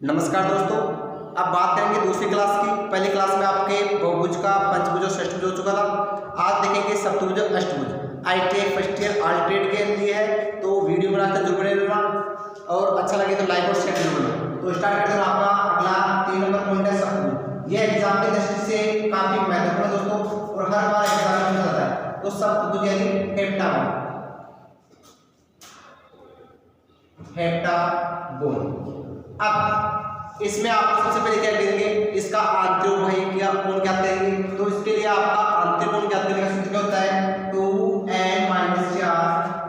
नमस्कार दोस्तों, अब बात करेंगे दूसरी क्लास की। पहली क्लास में आपके बहुभुज का पंचभुज और षष्ठभुज हो चुका था। आज देखेंगे सप्तभुज और अष्टभुज। आईटीआई फर्स्ट ईयर अल्टरनेट के लिए है, तो वीडियो बनाते जरूर बने रहना और अच्छा लगे तो लाइक और शेयर जरूर करना। तो स्टार्ट करते हैं। आपका अगला 3 नंबर पॉइंट है सप्तभुज। यह एग्जाम की दृष्टि से काफी महत्वपूर्ण है दोस्तों और हर बार एग्जाम में पूछा जाता है। तो सप्तभुज यानी हेप्टागोन। अब इसमें आप सबसे पहले क्या करेंगे, इसका आंतरिक क्या कोण ज्ञात करेंगे। तो इसके लिए आपका आंतरिक कोण ज्ञात करने का सूत्र क्या होता है, 2n - 4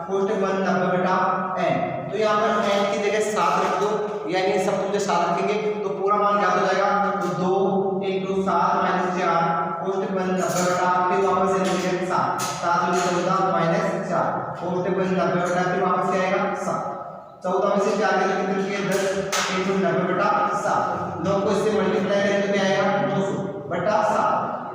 कोष्टक 1 90/n। तो यहाँ पर n की जगह 7 रख दो, यानी सप्तभुज 7 रखेंगे तो पूरा मान ज्ञात हो जाएगा। तो 2 × 7 - 4 कोष्टक 1 90/, फिर वापस से लिखेंगे 7 7 × 14 - 4 कोष्टक 1 90/, फिर वापस से आएगा 7 14 में से 4 के कितने किए 10 × 90/7। 9 को इससे मल्टीप्लाई करें तो क्या आएगा 900/7।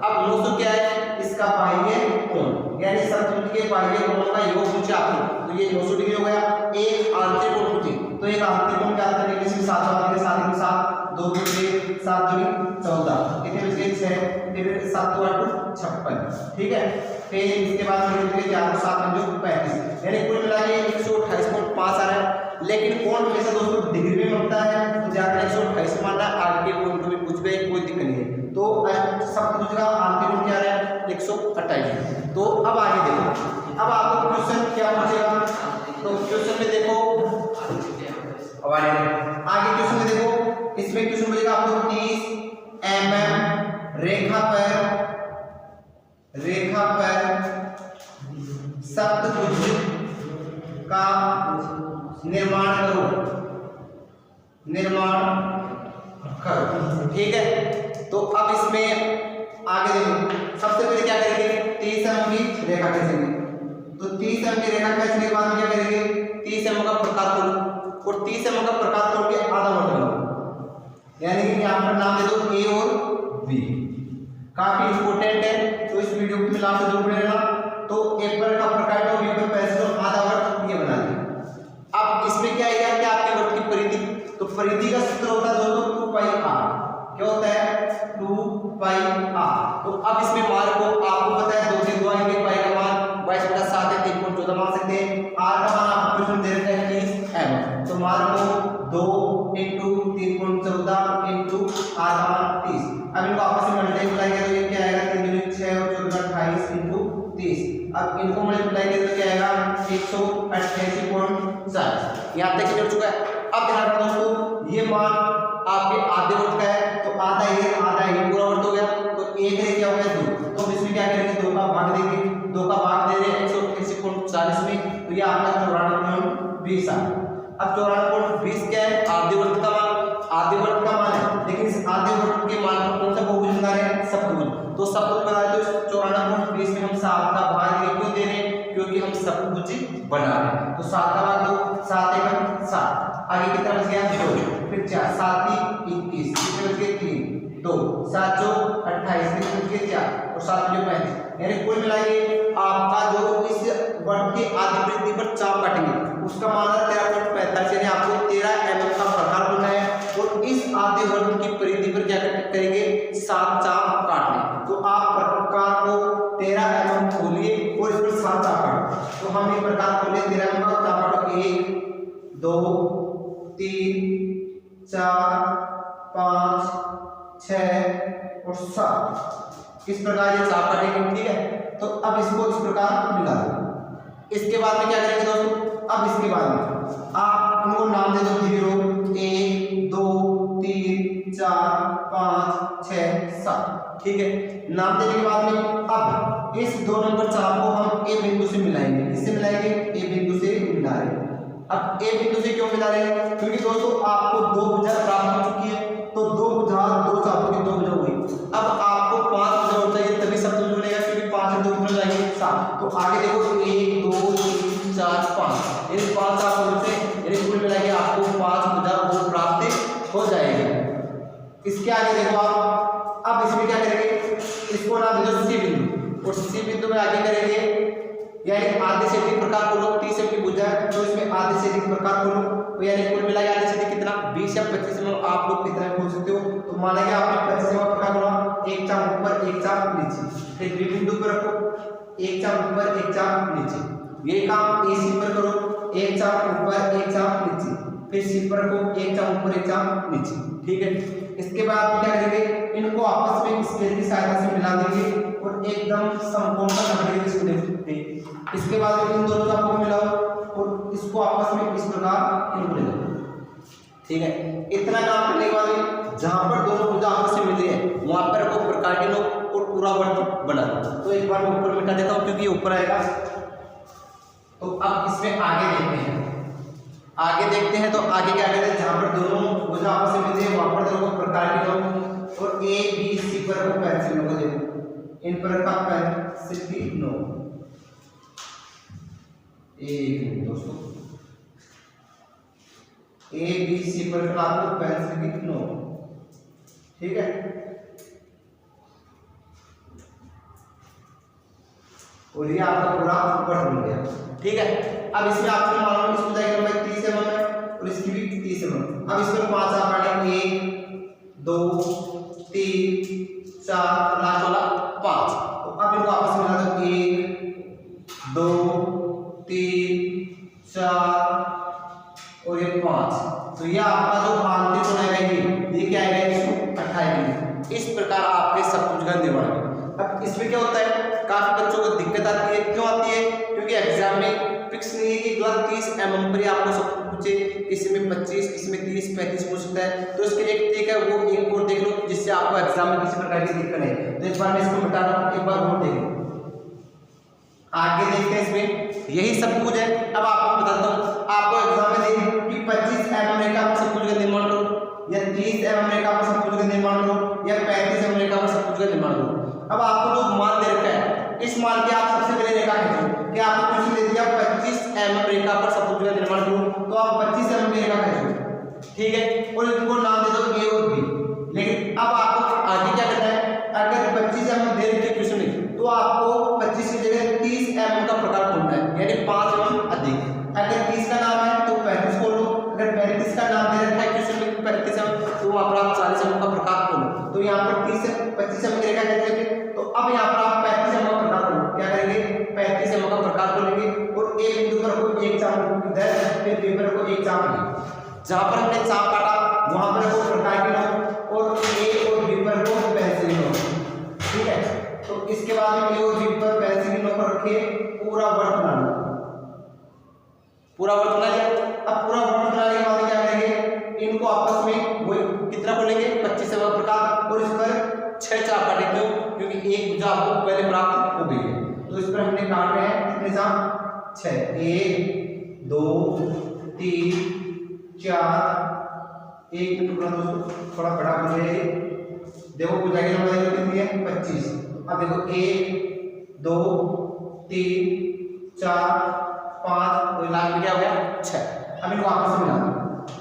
अब 900 क्या है, इसका बाह्य कोण यानी सप्तभुज के बाह्य कोण का योग पूछा आपको। तो ये 900 डिग्री हो गया। एक आंतरिक कोण पूछे तो एक आंतरिक कोण क्या करने के लिए 7 बार के 7 × 7 2 × 3 7 × 14 कितने बच गए 6, फिर 7 × 8 56। ठीक है, फिर इसके बाद फिर 4 × 7 जो 35, यानी कुल मिला के 128.5 आ रहा है। लेकिन कोण हमेशा दोस्तों डिग्री में बनता है, तो ज्यादा 128 मानना है। आगे के कोण को भी पूछ गए कोई दिक्कत नहीं है। तो सप्तभुज का आंतरिक कोण क्या है 128। तो अब आगे देखो, अब आपको क्वेश्चन क्या पूछेगा। तो क्वेश्चन में देखो, अब आगे क्वेश्चन में देखो, इसमें क्वेश्चन पूछेगा आपको 30 mm रेखा पर सप्तभुज का निर्माण करो। ठीक है, तो अब इसमें आगे देखो, सबसे पहले क्या करेंगे 30 mm की रेखा खींचेंगे। तो 30 mm की रेखा खींचने के बाद क्या करेंगे 30 mm का प्रकार तोड़ और 30 mm का प्रकार तोड़ के आधा वर्ग बनाओ, यानी कि यहाँ पर नाम दे दो ए और बी। काफी इंपोर्टेंट है, तो इस वीडियो को लास्ट तक जरूर रहना। तो ए पर का प्रकार तो बी पर पैसे तो आधा वर्ग ये बना दिया। अब इसमें क्या आएगा कि आपके वर्ग की परिधि, तो परिधि का सूत्र होता है दोस्तों 2πr। क्या होता है 2πr। तो अब इसमें मान को आपको पता है 2 से 2 आएंगे, पाई का मान 22/7 है, 3.14 मान सकते हैं। r का मान आपको क्वेश्चन दे रखा है 30 m। तो मान को 2 × 3.14 × r का मान 30। अब इनको आपस में मल्टीप्लाई करें तो ये क्या आएगा 3 × 6 और 14 28 × 30। अब इनको मल्टीप्लाई करें तो क्या आएगा 188.40। यहाँ तक जुड़ चुका है। अब ध्यान रखना दोस्तों, ये मान आपके आधे वर्ग का है, तो आधा ये पूरा वर्ग हो गया। तो 1 रे क्या हो गया 2। तो इसमें क्या करेंगे 2 का भाग देंगे, 2 का भाग दे रहे हैं 188.40 में, तो ये आपका 94.20 आ। अब 94.20 क्या है आधे वर्ग का मान, आधे वर्ग का मान है, लेकिन इस आधे वर्ग के मान को कौन सा बहुभुज बना रहे हैं सप्तभुज। तो सप्तभुज बना रहे तो 94.20 में हम 7 का भाग क्यों दे रहे हैं, क्योंकि हम सप्तभुज बना रहे हैं। तो 7 का भाग दो, 7 × 7 आगे कितना बच गया 2, फिर 4 7 × 21 कितने बच गए 3 2 7 × 28 कितने बच गए 4 और 7 × 35, यानी कुल मिलाइए आपका जो इस वर्ग के आधी परिधि पर चाप काटेंगे उसका मान है 13.45, यानी आपको 13 mm का प्रकार बनना है। और इस आधे वर्ग की परिधि पर क्या करेंगे 7 चाप काटने। तो आप प्रकार को 13 mm खोलिए और इस पर 7 चाप काटो। तो हम ये प्रकार खोले 13 mm का चाप काटो 1 2 3 4 5 6 और 7। इस प्रकार ये चाप काटेंगे। ठीक है, तो अब इसको इस प्रकार मिला दो। इसके बाद में क्या करेंगे दोस्तों, अब इसके बाद में आप उनको नाम दे दो 0 1 2 3 4 5 6 7। ठीक है, नाम देने के बाद में अब इस 2 नंबर चाप को हम ए बिंदु से मिलाएंगे। किससे मिलाएंगे ए बिंदु से मिला रहे हैं। अब ए बिंदु से क्यों मिला रहे हैं, क्योंकि दोस्तों आपको 2 भुजा प्राप्त हो चुकी है। तो 2 भुजा 2 चापों की 2 भुजा हुई। अब आपको 5 भुजा होना चाहिए तभी सप्तभुज बनेगा, क्योंकि 5 से 2 भुजा जाएंगे 7। तो आगे देखो 1 2 3 4 5, इन 5 चापों से यानी कुल मिला के आपको 5 भुजा वो प्राप्त हो जाएगा। इसके आगे देखो आप, अब इसमें क्या करेंगे इसको नाम दे दो सी बिंदु, और सी बिंदु में आगे करेंगे यानी आधे से अधिक प्रकार खोलो, 30 एम की भुजा है तो इसमें आधे से अधिक प्रकार खोलो, तो यानी कुल मिला के आधे से अधिक कितना 20 या 25 एम आप लोग कितना खोल सकते हो। तो माना कि आपने 25 एम प्रकार खोला, एक चाप ऊपर एक चाप नीचे, फिर बी बिंदु पर रखो, एक चाप ऊपर एक चाप नीचे, ये काम ए सी पर करो, एक चाप ऊपर एक चाप नीचे, फिर सी पर रखो, एक चाप ऊपर एक चाप नीचे, ठीक है। इसके बाद क्या करेंगे, इनको आपस में स्केल की सहायता से मिला देंगे और एकदम समकोण का बना देंगे इसको देखते हैं। इसके बाद इन दोनों चापों को मिलाओ और इसको आपस में इस प्रकार इनको ले लो, ठीक है। इतना काम करने के बाद जहां पर दोनों भुजा आपस में मिल रही है वहां पर रखो प्रकार के लो और पूरा वर्त बना दो। तो एक बार मैं ऊपर मिटा देता हूं क्योंकि ये ऊपर आएगा। तो अब इसमें आगे देखते हैं, आगे देखते हैं तो आगे क्या कहते हैं, जहां पर दोनों भुजा आपस में मिलते हैं वहां पर देखो प्रकार के लो और ए बी सी पर रखो पेंसिल को देखो, इन पर का पेंसिल की नो, एक मिनट दोस्तों, ए बी सी पर आपको पेंसिल की नो, ठीक है। और ये आपका पूरा ऊपर बन गया, ठीक है। अब इसमें आपको मालूम इसको जाएगा भाई 30 एम है और इसकी भी 30 एम। अब इसमें 5 आप काटेंगे, 1 2 3 4 लास्ट वाला 5। तो अब इनको आपस में मिला दो, 1 2 3 4 और ये 5। तो ये आपका जो आंतरिक कोण आएगा ये क्या आएगा 128 डिग्री। इस प्रकार आपके सप्तभुज का निर्माण है। अब इसमें क्या होता है, काफी बच्चों को दिक्कत आती है, क्यों आती है, क्योंकि एग्जाम में फिक्स नहीं है कि अगला 30 एमएम पर आपको सब पूछे, किसी में 25 किसी में 30 35 पूछ सकता है। तो इसके लिए ठीक है वो एक बोर्ड देख लो जिससे आपको एग्जाम में किसी प्रकार की दिक्कत नहीं। तो एक बार मैं इसको मिटा रहा हूं, एक बार बोर्ड देख लो। आगे देखते हैं, इसमें यही सब कुछ है। अब आपको बताता हूँ, आपको एग्जाम में देखें कि 25 एमएम रेखा पर सप्तभुज का निर्माण करो या 30 एमएम रेखा पर सप्तभुज का निर्माण करो या 35 एमएम रेखा पर सप्तभुज का निर्माण करो। अब आपको जो मान दे रखा है इस मान के आप सबसे पहले रेखा खींचो। क्या आपको क्वेश्चन दे दिया 25 एमएम रेखा पर सप्तभुज का निर्माण करो, तो आप 25 एमएम की रेखा खींचो, ठीक है। और इनको नाम दे दो ए और बी। लेकिन अब आपको आगे क्या करना है, अगर 25 एमएम दे रखी क्वेश्चन में तो आपको 25 की जगह 30 एमएम का प्रकार खोलना है, यानी 5 एमएम अधिक। अगर 30 का नाम है तो 35 खोलो, अगर 35 का नाम दे रखा है क्वेश्चन में 35 एमएम तो वहां पर आप 40 एमएम का प्रकार खोलो। तो यहाँ पर 30 से 25 एमएम की रेखा खींचेंगे। तो अब यहाँ पर आप 35 एमएम का प्रकार खोलो, क्या करेंगे 35 एमएम का प्रकार खोलेंगे और एक बिंदु पर रखो एक चाप इधर, फिर बी पर रखो एक चाप इधर। जहां पर हमने चाप काटा वहां पर रखो प्रकार की नो और ए और बी पर रखो पेंसिल नो, ठीक है। तो इसके बाद ए और बी पर पेंसिल की नो पर रखे पूरा वर्त बना लो, पूरा वर्त बना लिया। अब पूरा वर्त बनाने के बाद क्या करेंगे, इनको आपस में वो कितना खोलेंगे 25 एमएम प्रकार और इस पर 6 चाप काटेंगे क्योंकि एक भुजा आपको पहले प्राप्त हो गई है। तो इस पर हमने काट रहे हैं कितने चाप 6, 1 2 3 4। एक मिनट रुकना दोस्तों, थोड़ा बड़ा हो जाए। देखो भुजा की लंबाई कितनी है 25। अब देखो 1 2 3 4 5 और लास्ट में क्या हो गया 6। अब इनको आपस में मिला दो,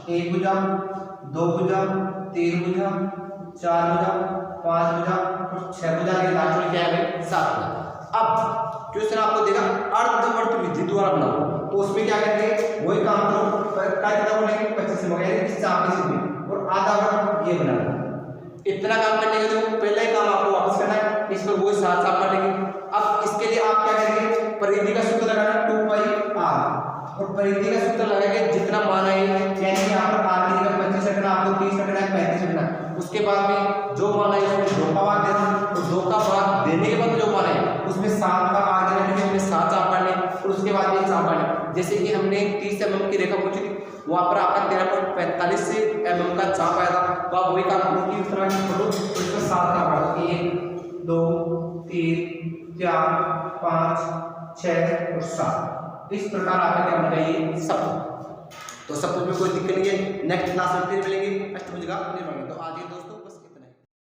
एक भुजा 2 भुजा 3 भुजा 4 भुजा 5 भुजा और 6 भुजा के लास्ट में क्या है 7 भुजा। अब क्वेश्चन आपको देगा अर्धवर्त विधि द्वारा बनाओ, तो उसमें क्या करेंगे वही काम करो, क्या कितना बोलेंगे 25 एमएम यानी इस चाप के सीधे और आधा वर्त ये बनाना। इतना काम करने के लिए पहले ही काम आपको वापस करना है, इस पर वही 7 चाप काटेंगे। अब इसके लिए आप क्या करेंगे, परिधि का सूत्र लगाना 2πr और परिधि का सूत्र लगाएंगे जितना मान है, यानी कि यहाँ पर r की जगह 25 रखना, आपको 30 रखना है 35 रखना है। उसके बाद में जो मान है उसमें 2 का भाग देना, तो 2 का भाग देने के बाद जो मान है उसमें 7 का भाग देना, क्योंकि हमने 7 चाप काटने और उसके बाद ये चाप काटने। जैसे कि हमने 30 एमएम की रेखा पूछी थी, वहां पर आपका 13.45 से एमएम का चाप आया था, तो आप वही काम करो कि उस तरह की करो, तो इसमें 7 का भाग 1 2 3 4 5 6 और 7। इस प्रकार आपका क्या होना चाहिए सप्तभुज। तो सप्तभुज में कोई दिक्कत नहीं है। नेक्स्ट क्लास में फिर मिलेंगे अष्टभुज का निर्माण। तो आज ये दोस्तों